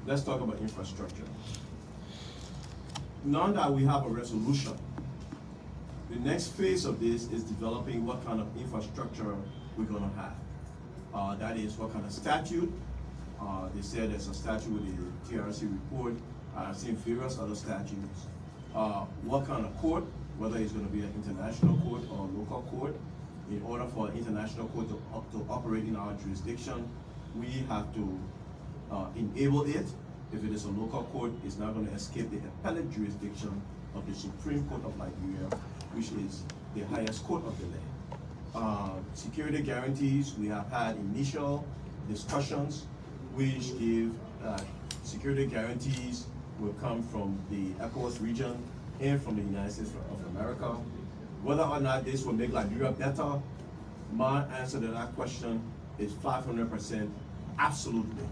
let's talk about infrastructure. Now that we have a resolution, the next phase of this is developing what kind of infrastructure we're gonna have. That is, what kind of statute. They said there's a statute with the TRC report. I've seen various other statutes. What kind of court, whether it's gonna be an international court or a local court. In order for an international court to operate in our jurisdiction, we have to enable it. If it is a local court, it's not going to escape the appellate jurisdiction of the Supreme Court of Liberia, which is the highest court of the land. Security guarantees, we have had initial discussions which give security guarantees will come from the ECOWAS region and from the United States of America. Whether or not this will make Liberia better, my answer to that question is 500% absolutely.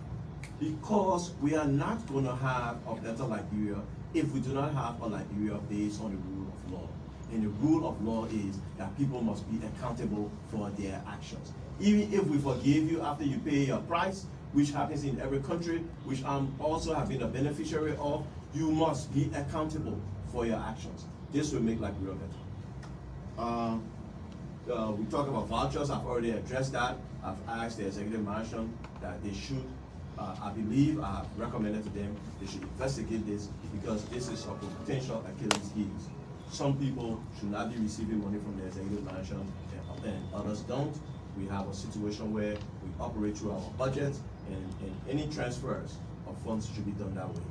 Because we are not going to have a better Liberia if we do not have a Liberia based on the rule of law. And the rule of law is that people must be accountable for their actions. Even if we forgive you after you pay your price, which happens in every country, which I'm also have been a beneficiary of, you must be accountable for your actions. This will make Liberia better. We talk about vouchers. I've already addressed that. I've asked the executive mansion that they should, I believe I have recommended to them, they should investigate this because this is a potential Achilles heels. Some people should not be receiving money from the executive mansion and others don't. We have a situation where we operate through our budget and any transfers of funds should be done that way.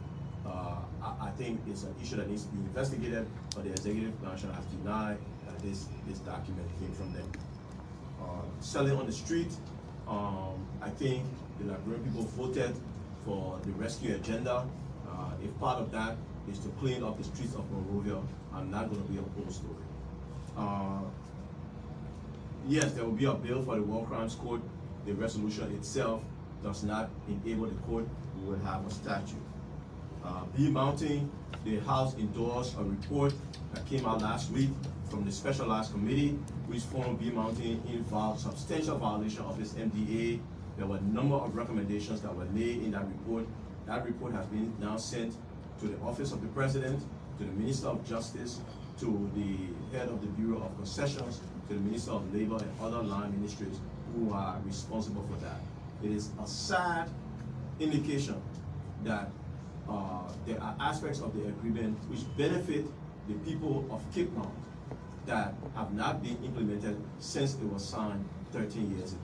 I think it's an issue that needs to be investigated, but the executive mansion has denied that this document came from them. Selling on the street, I think the Liberian people voted for the rescue agenda. If part of that is to clean up the streets of Monrovia, I'm not going to be opposed to it. Yes, there will be a bill for the War Crimes Court. The resolution itself does not enable the court. We will have a statute. B-Mountain, the House endorsed a report that came out last week from the Specialized Committee, which found B-Mountain involved substantial violation of its MDA. There were a number of recommendations that were made in that report. That report has been now sent to the Office of the President, to the Minister of Justice, to the head of the Bureau of Concessions, to the Minister of Labor and other line ministries who are responsible for that. It is a sad indication that there are aspects of the agreement which benefit the people of Cape Mount that have not been implemented since it was signed 13 years ago.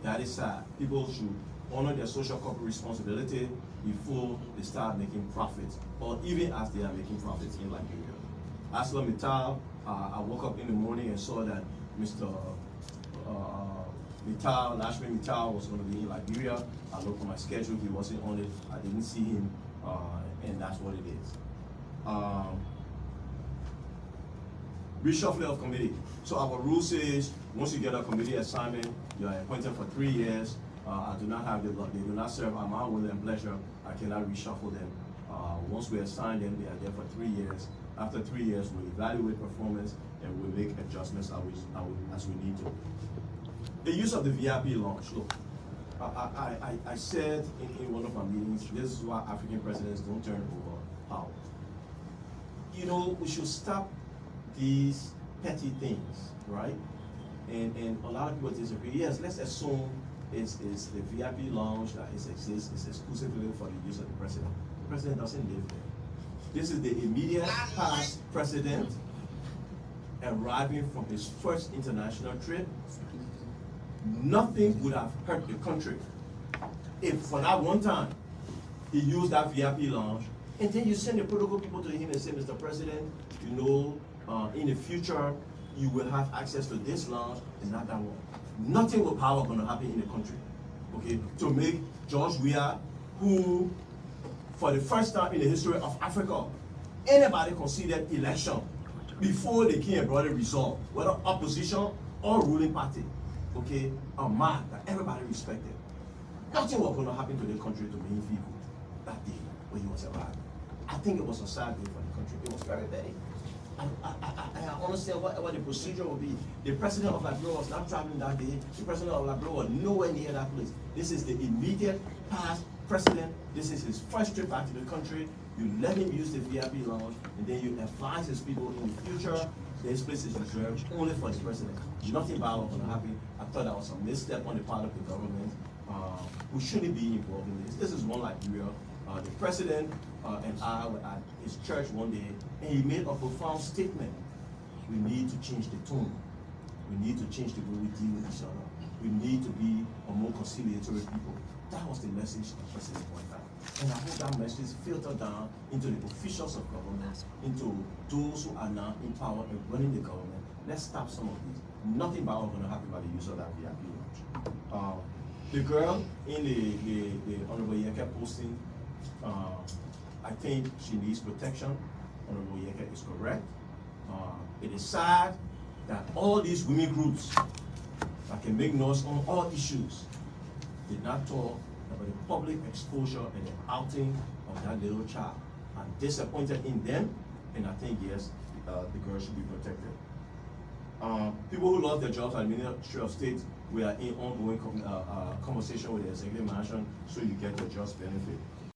That is sad. People should honor their social corporate responsibility before they start making profits, or even as they are making profits in Liberia. ArcelorMittal, I woke up in the morning and saw that Mr. Lashmi Mittal was going to be in Liberia. I looked at my schedule, he wasn't on it, I didn't see him, and that's what it is. Reshuffling of committee. So our rule says, once you get a committee assignment, you are appointed for 3 years. I do not have they do not serve at my will and pleasure. I cannot reshuffle them. Once we assign them, they are there for 3 years. After 3 years, we evaluate performance and we make adjustments as we need to. The use of the VIP launch. Look, I said in one of my meetings, this is why African presidents don't turn over power. You know, we should stop these petty things, right? And a lot of people disagree. Yes, let's assume it's the VIP lounge that exists is exclusively for the use of the president. The president doesn't live there. This is the immediate past president arriving from his first international trip. Nothing would have hurt the country if for that one time he used that VIP lounge, and then you send the protocol people to him and say, Mr. President, you know, in the future you will have access to this lounge and not that one. Nothing will power going to happen in the country, okay? To make George Weah, who for the first time in the history of Africa, anybody considered election before the king and brother result, whether opposition or ruling party, okay, a man that everybody respected. Nothing was going to happen to the country to many people that day when he was arrived. I think it was a sad day for the country. It was very bad. I understand what the procedure will be. The president of Liberia was not traveling that day. The president of Liberia was nowhere near that place. This is the immediate past president, this is his first trip back to the country, you let him use the VIP lounge, and then you advise his people in the future, this place is reserved only for the president. Nothing bad was gonna happen. I thought that was a misstep on the part of the government. We shouldn't be involved in this. This is one Liberia. The president and I were at his church one day, and he made a profound statement. We need to change the tone. We need to change the way we deal with each other. We need to be a more conciliatory people. That was the message the president pointed out. And I hope that message filtered down into the officials of government, into those who are now in power and running the government. Let's stop some of this. Nothing bad is going to happen by the use of that VIP launch. The girl in the Honorable Yeke posting, I think she needs protection. Honorable Yeke is correct. It is sad that all these women groups that can make noise on all issues did not talk about the public exposure and the outing of that little child. I'm disappointed in them, and I think, yes, the girl should be protected. People who lost their jobs at the Ministry of State, we are in ongoing conversation with the executive mansion so you get your just benefit.